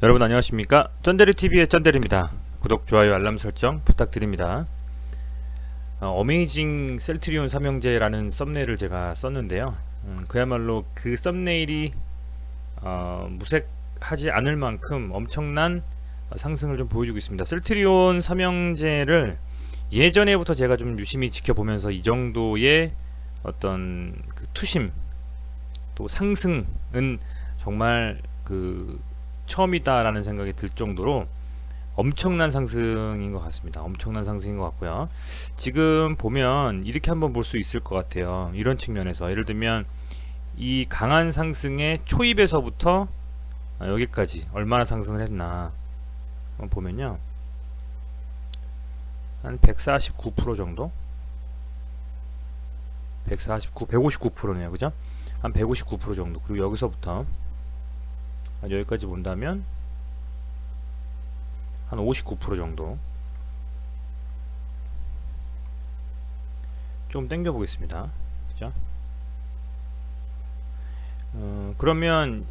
여러분 안녕하십니까? 쩐데리TV의 쩐데리입니다. 구독, 좋아요, 알람 설정 부탁드립니다. 어메이징 셀트리온 삼형제라는 썸네일을 제가 썼는데요. 그야말로 그 썸네일이 무색하지 않을 만큼 엄청난 상승을 좀 보여주고 있습니다. 셀트리온 삼형제를 예전에부터 제가 좀 유심히 지켜보면서 이 정도의 어떤 그 투심 또 상승은 정말 그 처음이다라는 생각이 들 정도로 엄청난 상승인 것 같습니다. 엄청난 상승인 것 같고요. 지금 보면 이렇게 한번 볼 수 있을 것 같아요. 이런 측면에서 예를 들면 이 강한 상승의 초입에서부터 여기까지 얼마나 상승을 했나 한번 보면요, 한 149% 정도, 159네요, 그죠? 한 159% 정도. 그리고 여기서부터 여기까지 본다면 한 59% 정도. 좀 당겨 보겠습니다. 그죠? 그러면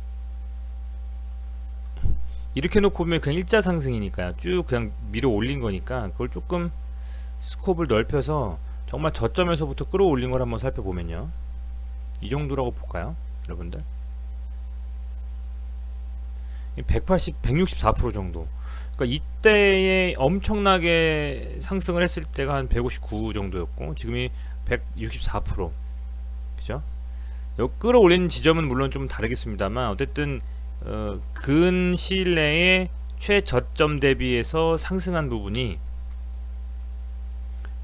이렇게 놓고 보면 그냥 일자 상승이니까 쭉 그냥 밀어 올린 거니까, 그걸 조금 스코프를 넓혀서 정말 저점에서부터 끌어올린 걸 한번 살펴보면요, 이 정도라고 볼까요, 여러분들? 164% 정도. 그러니까 이때에 엄청나게 상승을 했을 때가 한 159 정도였고, 지금이 164%. 그죠? 끌어올리는 지점은 물론 좀 다르겠습니다만, 어쨌든 근 시일 내에 최저점 대비해서 상승한 부분이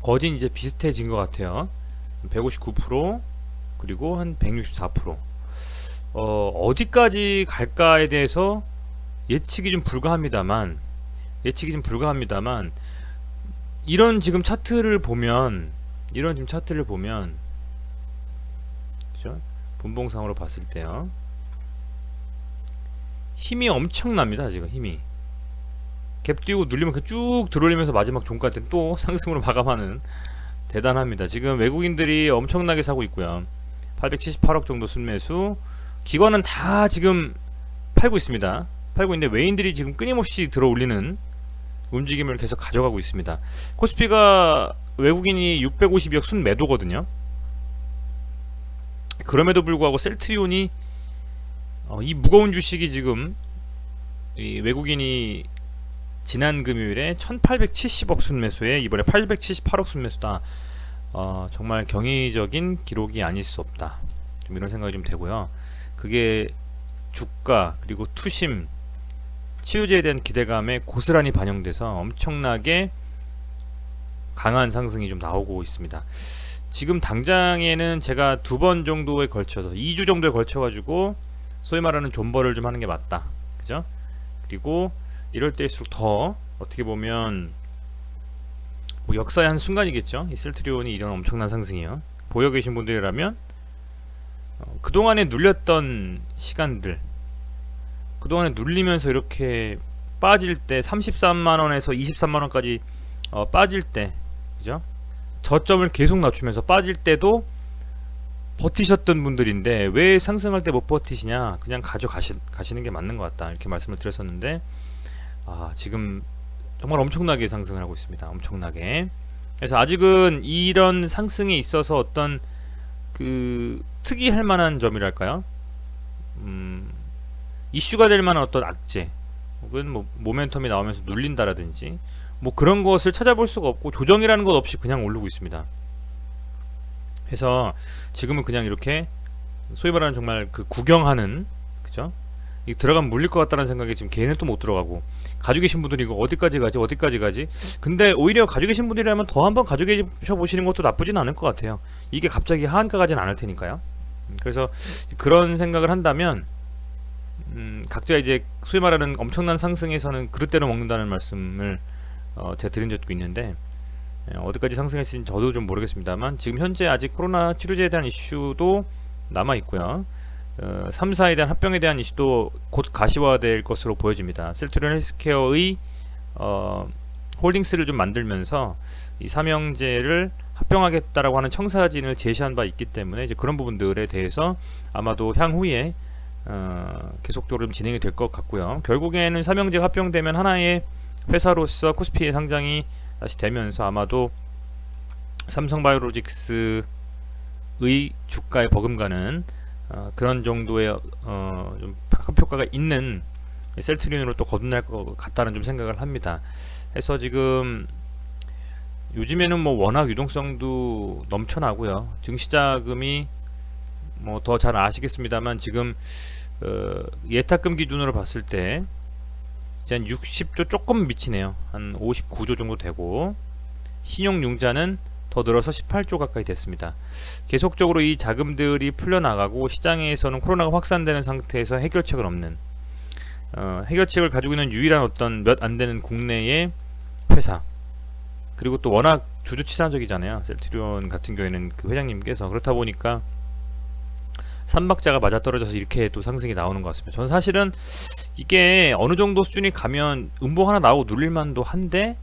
거진 이제 비슷해진 것 같아요. 159% 그리고 한 164%. 어디까지 갈까에 대해서 예측이 좀 불가합니다만, 이런 지금 차트를 보면, 그죠? 분봉상으로 봤을 때요, 힘이 엄청납니다. 지금 힘이 갭 띄우고 눌리면 쭉 들어올리면서 마지막 종가 때 또 상승으로 마감하는, 대단합니다. 지금 외국인들이 엄청나게 사고 있고요. 878억 정도 순매수, 기관은 다 지금 팔고 있습니다. 팔고 있는데 외인들이 지금 끊임없이 들어올리는 움직임을 계속 가져가고 있습니다. 코스피가 외국인이 652억 순매도거든요. 그럼에도 불구하고 셀트리온이 이 무거운 주식이 지금, 이 외국인이 지난 금요일에 1870억 순매수에 이번에 878억 순매수다. 정말 경이적인 기록이 아닐 수 없다, 좀 이런 생각이 좀 되고요. 그게 주가 그리고 투심, 치유제에 대한 기대감에 고스란히 반영돼서 엄청나게 강한 상승이 좀 나오고 있습니다. 지금 당장에는 제가 두 번 정도에 걸쳐서 2주 정도에 걸쳐 가지고 소위 말하는 존버를 좀 하는 게 맞다, 그죠? 그리고 이럴 때일수록 더 어떻게 보면 뭐 역사의 한 순간이겠죠. 이 셀트리온이 이런 엄청난 상승이요, 보여 계신 분들이라면 그동안에 눌렸던 시간들, 그동안에 눌리면서 이렇게 빠질 때 33만원에서 23만원까지 빠질 때, 그죠? 저점을 계속 낮추면서 빠질 때도 버티셨던 분들인데 왜 상승할 때 못 버티시냐, 그냥 가시는 게 맞는 것 같다, 이렇게 말씀을 드렸었는데, 지금 정말 엄청나게 상승을 하고 있습니다. 엄청나게. 그래서 아직은 이런 상승에 있어서 어떤 그 특이할 만한 점이랄까요, 이슈가 될 만한 어떤 악재 혹은 뭐 모멘텀이 나오면서 눌린다라든지 뭐 그런 것을 찾아볼 수가 없고, 조정이라는 것 없이 그냥 오르고 있습니다. 그래서 지금은 그냥 이렇게 소위 말하는 정말 그 구경하는, 그죠? 이 들어가면 물릴 것 같다는 생각에 지금 걔는 또 못 들어가고, 가지고 계신 분들이 이거 어디까지 가지. 근데 오히려 가지고 계신 분들이라면 더 한번 가지고 계셔 보시는 것도 나쁘진 않을 것 같아요. 이게 갑자기 하한가 가진 않을 테니까요. 그래서 그런 생각을 한다면 각자 이제 소위 말하는 엄청난 상승에서는 그릇대로 먹는다는 말씀을 제가 드린 적도 있는데, 어디까지 상승했을지 저도 좀 모르겠습니다만, 지금 현재 아직 코로나 치료제에 대한 이슈도 남아 있고요. 3사에 대한 합병에 대한 이슈도 곧 가시화될 것으로 보여집니다. 셀트리온 헬스케어의 홀딩스를 좀 만들면서 이 삼형제를 합병하겠다라고 하는 청사진을 제시한 바 있기 때문에, 이제 그런 부분들에 대해서 아마도 향후에 계속적으로 좀 진행이 될 것 같고요. 결국에는 삼형제가 합병되면 하나의 회사로서 코스피의 상장이 다시 되면서 아마도 삼성바이오로직스의 주가에 버금가는 그런 정도의 좀 합효과가 있는 셀트리온으로 또 거듭날 것 같다는 좀 생각을 합니다. 해서 지금 요즘에는 뭐 워낙 유동성도 넘쳐나고요. 증시자금이 뭐 더 잘 아시겠습니다만 지금 예탁금 기준으로 봤을 때 이제 한 60조 조금 미치네요. 한 59조 정도 되고 신용융자는 더 늘어서 18조 가까이 됐습니다. 계속적으로 이 자금들이 풀려나가고 시장에서는 코로나가 확산되는 상태에서 해결책은 없는 해결책을 가지고 있는 유일한 어떤 몇 안 되는 국내의 회사, 그리고 또 워낙 주주치사적이잖아요. 셀트리온 같은 경우에는 그 회장님께서. 그렇다 보니까 삼박자가 맞아떨어져서 이렇게 또 상승이 나오는 것 같습니다. 저는 사실은 이게 어느 정도 수준이 가면 음봉 하나 나오고 눌릴만도 한데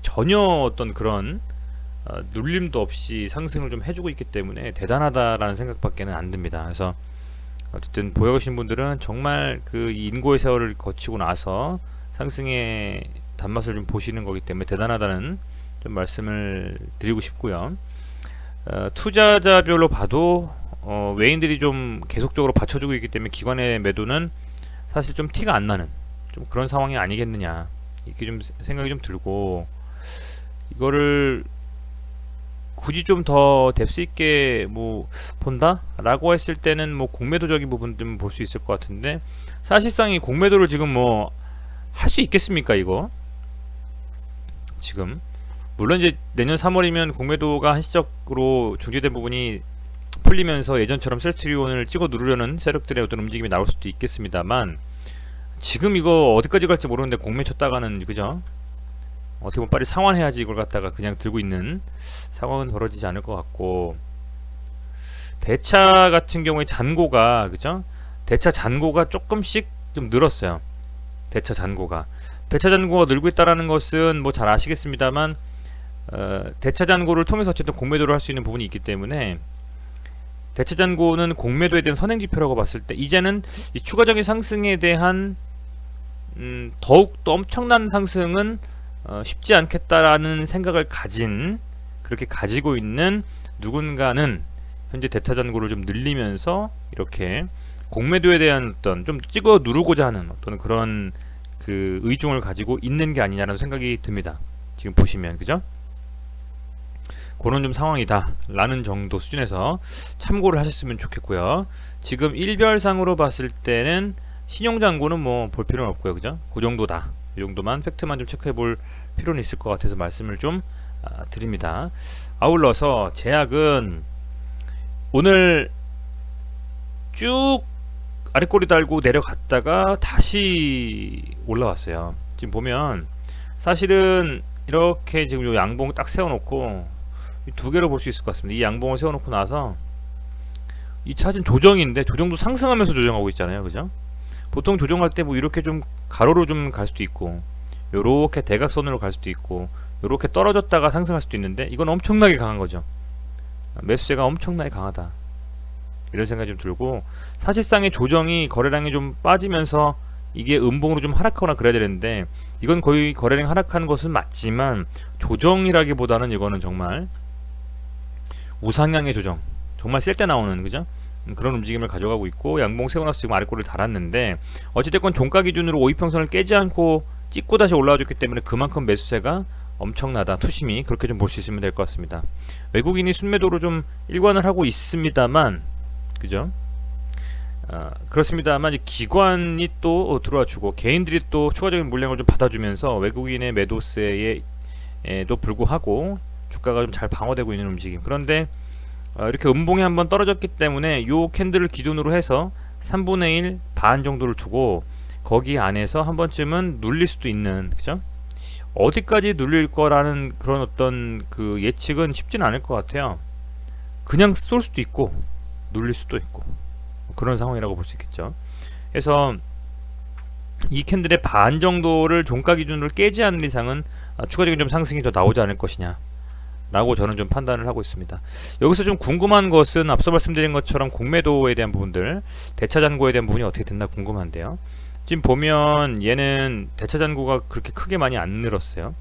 전혀 어떤 그런 눌림도 없이 상승을 좀 해주고 있기 때문에 대단하다라는 생각밖에는 안 듭니다. 그래서 어쨌든 보여 계신 분들은 정말 그 인고의 세월을 거치고 나서 상승의 단맛을 좀 보시는 거기 때문에 대단하다는 좀 말씀을 드리고 싶고요. 투자자별로 봐도 외인들이 좀 계속적으로 받쳐주고 있기 때문에 기관의 매도는 사실 좀 티가 안 나는 좀 그런 상황이 아니겠느냐, 이렇게 좀 생각이 좀 들고, 이거를 굳이 좀 더 뎁스 있게 뭐 본다? 라고 했을 때는 뭐 공매도적인 부분 좀 볼 수 있을 것 같은데, 사실상 이 공매도를 지금 뭐 할 수 있겠습니까 이거? 지금 물론 이제 내년 3월이면 공매도가 한시적으로 중지된 부분이 풀리면서 예전처럼 셀트리온을 찍어 누르려는 세력들의 어떤 움직임이 나올 수도 있겠습니다만, 지금 이거 어디까지 갈지 모르는데 공매 쳤다가는, 그죠? 어떻게 보면 빨리 상환해야지 이걸 갖다가 그냥 들고 있는 상황은 벌어지지 않을 것 같고, 대차 같은 경우에 잔고가, 그죠? 대차 잔고가 조금씩 좀 늘었어요. 대차 잔고가 늘고 있다라는 것은 뭐 잘 아시겠습니다만, 대차 잔고를 통해서 어쨌든 공매도를 할 수 있는 부분이 있기 때문에, 대차 잔고는 공매도에 대한 선행지표라고 봤을 때 이제는 이 추가적인 상승에 대한 더욱더 엄청난 상승은 쉽지 않겠다라는 생각을 그렇게 가지고 있는 누군가는 현재 대차 잔고를 좀 늘리면서 이렇게 공매도에 대한 어떤 좀 찍어 누르고자 하는 어떤 그런 그 의중을 가지고 있는 게 아니냐라는 생각이 듭니다. 지금 보시면, 그죠? 그런 좀 상황이다 라는 정도 수준에서 참고를 하셨으면 좋겠고요. 지금 일별상으로 봤을 때는 신용잔고는 뭐 볼 필요는 없고요, 그죠? 그 정도다, 이 정도만 팩트만 좀 체크해 볼 필요는 있을 것 같아서 말씀을 좀 드립니다. 아울러서 제약은 오늘 쭉 아래꼬리 달고 내려갔다가 다시 올라왔어요. 지금 보면 사실은 이렇게 지금 요 양봉 딱 세워놓고 두 개로 볼 수 있을 것 같습니다. 이 양봉을 세워놓고 나서 이 사실 조정인데, 조정도 상승하면서 조정하고 있잖아요, 그죠? 보통 조정할 때 뭐 이렇게 좀 가로로 좀 갈 수도 있고, 요렇게 대각선으로 갈 수도 있고, 요렇게 떨어졌다가 상승할 수도 있는데, 이건 엄청나게 강한 거죠. 매수세가 엄청나게 강하다, 이런 생각이 좀 들고, 사실상의 조정이 거래량이 좀 빠지면서 이게 음봉으로 좀 하락하거나 그래야 되는데, 이건 거의 거래량 하락하는 것은 맞지만 조정이라기보다는 이거는 정말 우상향의 조정, 정말 셀 때 나오는, 그죠? 그런 움직임을 가져가고 있고, 양봉 세워놔서 지금 아래꼬리를 달았는데, 어찌됐건 종가 기준으로 5일평선을 깨지 않고 찍고 다시 올라와줬기 때문에 그만큼 매수세가 엄청나다, 투심이, 그렇게 좀 볼 수 있으면 될 것 같습니다. 외국인이 순매도로 좀 일관을 하고 있습니다만, 그죠? 그렇습니다만 이제 기관이 또 들어와주고 개인들이 또 추가적인 물량을 좀 받아주면서 외국인의 매도세에도 불구하고 주가가 좀 잘 방어되고 있는 움직임. 그런데 이렇게 음봉이 한번 떨어졌기 때문에 요 캔들을 기준으로 해서 3분의 1 반 정도를 두고 거기 안에서 한 번쯤은 눌릴 수도 있는, 그죠? 어디까지 눌릴 거라는 그런 어떤 그 예측은 쉽지는 않을 것 같아요. 그냥 쏠 수도 있고 눌릴 수도 있고 그런 상황이라고 볼 수 있겠죠. 그래서 이 캔들의 반 정도를 종가 기준으로 깨지 않는 이상은 추가적인 좀 상승이 더 나오지 않을 것이냐 라고 저는 좀 판단을 하고 있습니다. 여기서 좀 궁금한 것은 앞서 말씀드린 것처럼 공매도에 대한 부분들, 대차 잔고에 대한 부분이 어떻게 됐나 궁금한데요. 지금 보면 얘는 대차 잔고가 그렇게 크게 많이 안 늘었어요.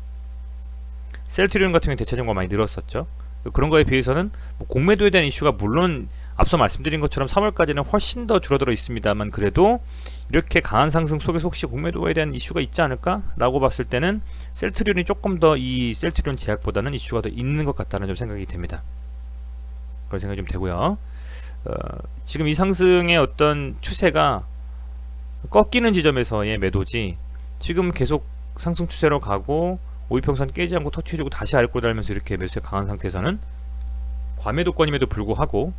셀트리온 같은 경우는 대차 잔고가 많이 늘었었죠. 그런 거에 비해서는 뭐 공매도에 대한 이슈가 물론 앞서 말씀드린 것처럼 3월까지는 훨씬 더 줄어들어 있습니다만, 그래도 이렇게 강한 상승 속에서 혹시 공매도에 대한 이슈가 있지 않을까? 라고 봤을 때는 셀트리온이 조금 더 이 셀트리온 제약보다는 이슈가 더 있는 것 같다는 좀 생각이 됩니다. 그런 생각이 좀 되고요. 지금 이 상승의 어떤 추세가 꺾이는 지점에서의 매도지, 지금 계속 상승 추세로 가고 5일평선 깨지 않고 터치해주고 다시 아래로 달면서 이렇게 매수가 강한 상태에서는 과매도권임에도 불구하고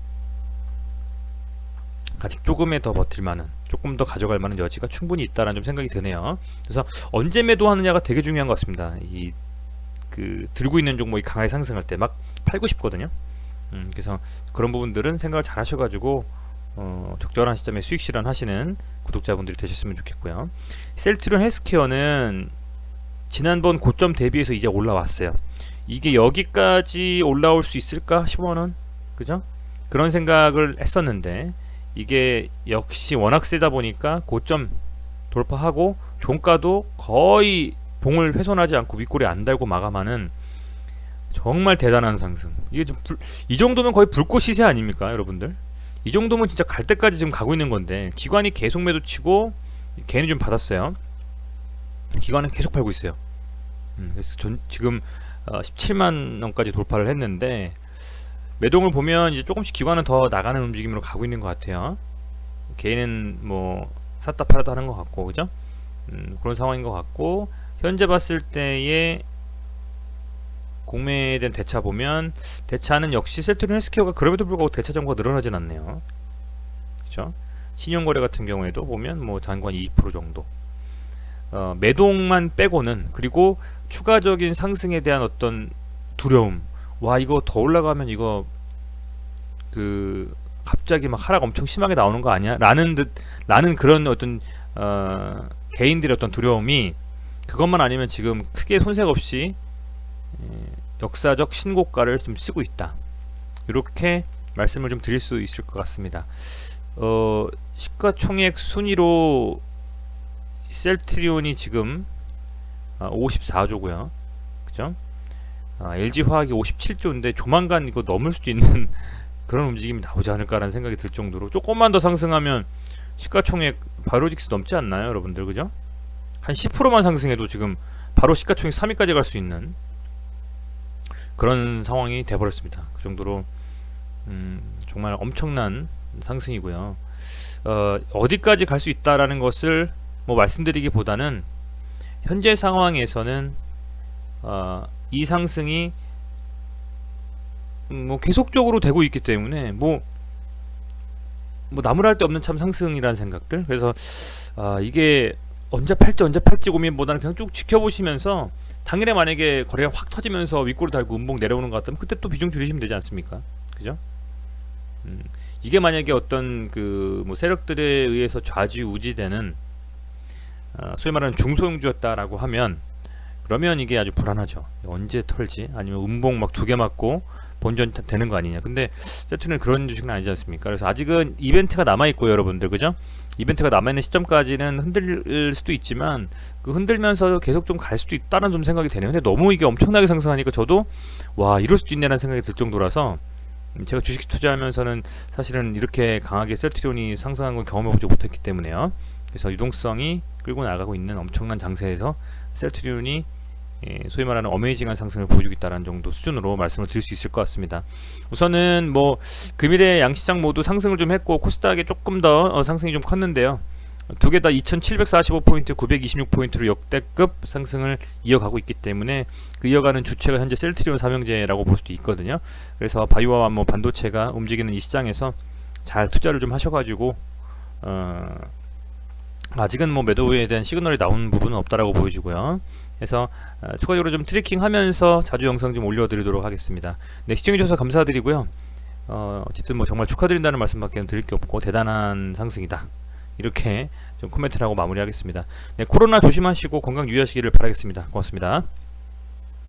아직 조금에 더 버틸 만한, 조금 더 가져갈 만한 여지가 충분히 있다라는 좀 생각이 드네요. 그래서 언제 매도하느냐가 되게 중요한 것 같습니다. 이 들고 있는 종목이 강하게 상승할 때 막 팔고 싶거든요. 그래서 그런 부분들은 생각을 잘 하셔가지고 적절한 시점에 수익 실현하시는 구독자분들이 되셨으면 좋겠고요. 셀트리온 헬스케어는 지난번 고점 대비해서 이제 올라왔어요. 이게 여기까지 올라올 수 있을까 싶어는, 그죠? 그런 생각을 했었는데 이게 역시 워낙 세다 보니까 고점 돌파하고 종가도 거의 봉을 훼손하지 않고 윗골에 안 달고 마감하는 정말 대단한 상승. 이게 이 정도면 거의 불꽃 시세 아닙니까, 여러분들? 이 정도면 진짜 갈 때까지 지금 가고 있는 건데, 기관이 계속 매도 치고 개인이 좀 받았어요. 기관은 계속 팔고 있어요. 그래서 지금 17만 원까지 돌파를 했는데, 매동을 보면 이제 조금씩 기관은 더 나가는 움직임으로 가고 있는 것 같아요. 개인은 뭐 샀다 팔았다 하는 것 같고, 그죠? 그런 상황인 것 같고, 현재 봤을 때의 공매에 대한 대차 보면, 대차는 역시 셀트리온 헬스케어가 그럼에도 불구하고 대차 잔고가 늘어나진 않네요. 그죠? 신용거래 같은 경우에도 보면 뭐 잔고 한 2% 정도. 매동만 빼고는, 그리고 추가적인 상승에 대한 어떤 두려움, 와 이거 더 올라가면 이거 갑자기 막 하락 엄청 심하게 나오는 거 아니야? 라는 그런 어떤 개인들의 어떤 두려움이, 그것만 아니면 지금 크게 손색 없이 역사적 신고가를 좀 쓰고 있다, 이렇게 말씀을 좀 드릴 수 있을 것 같습니다. 시가총액 순위로 셀트리온이 지금 54조고요, 그죠? LG화학이 57조인데 조만간 이거 넘을 수도 있는 그런 움직임이 나오지 않을까라는 생각이 들 정도로, 조금만 더 상승하면 시가총액 바이오로직스 넘지 않나요, 여러분들? 그죠? 한 10%만 상승해도 지금 바로 시가총액 3위까지 갈 수 있는 그런 상황이 돼버렸습니다. 그 정도로 정말 엄청난 상승이고요. 어디까지 갈 수 있다라는 것을 뭐 말씀드리기보다는, 현재 상황에서는 이 상승이 뭐 계속적으로 되고 있기 때문에 뭐 나무랄 데 없는 참 상승이라는 생각들. 그래서 이게 언제 팔지 고민보다는 그냥 쭉 지켜보시면서, 당일에 만약에 거래가 확 터지면서 윗골을 달고 음봉 내려오는 것 같다면 그때 또 비중 줄이시면 되지 않습니까? 그죠? 이게 만약에 어떤 뭐 세력들에 의해서 좌지우지되는 소위 말하는 중소형주였다라고 하면, 그러면 이게 아주 불안하죠. 언제 털지? 아니면 음봉 막 2개 맞고 본전 되는 거 아니냐. 근데 세트는 그런 주식은 아니지 않습니까? 그래서 아직은 이벤트가 남아있고요, 여러분들, 그죠? 이벤트가 남아있는 시점까지는 흔들 수도 있지만, 그 흔들면서 계속 좀 갈 수도 있다는 좀 생각이 되네요. 근데 너무 이게 엄청나게 상승하니까 저도 와 이럴 수도 있네라는 생각이 들 정도라서, 제가 주식 투자하면서는 사실은 이렇게 강하게 셀트리온이 상승한 걸 경험해보지 못했기 때문에요. 그래서 유동성이 끌고 나가고 있는 엄청난 장세에서 셀트리온이 소위 말하는 어메이징한 상승을 보여주고 있다는 정도 수준으로 말씀을 드릴 수 있을 것 같습니다. 우선은 뭐 금일의 양시장 모두 상승을 좀 했고, 코스닥에 조금 더 상승이 좀 컸는데요. 두 개 다 2745포인트, 926포인트로 역대급 상승을 이어가고 있기 때문에, 그 이어가는 주체가 현재 셀트리온 삼형제라고 볼 수도 있거든요. 그래서 바이오와 뭐 반도체가 움직이는 이 시장에서 잘 투자를 좀 하셔가지고 아직은 뭐 매도에 대한 시그널이 나온 부분은 없다라고 보여지고요. 그래서 추가적으로 좀 트래킹하면서 자주 영상 좀 올려드리도록 하겠습니다. 네, 시청해주셔서 감사드리고요. 어쨌든 뭐 정말 축하드린다는 말씀밖에 드릴 게 없고, 대단한 상승이다, 이렇게 좀 코멘트를 하고 마무리하겠습니다. 네, 코로나 조심하시고 건강 유의하시기를 바라겠습니다. 고맙습니다.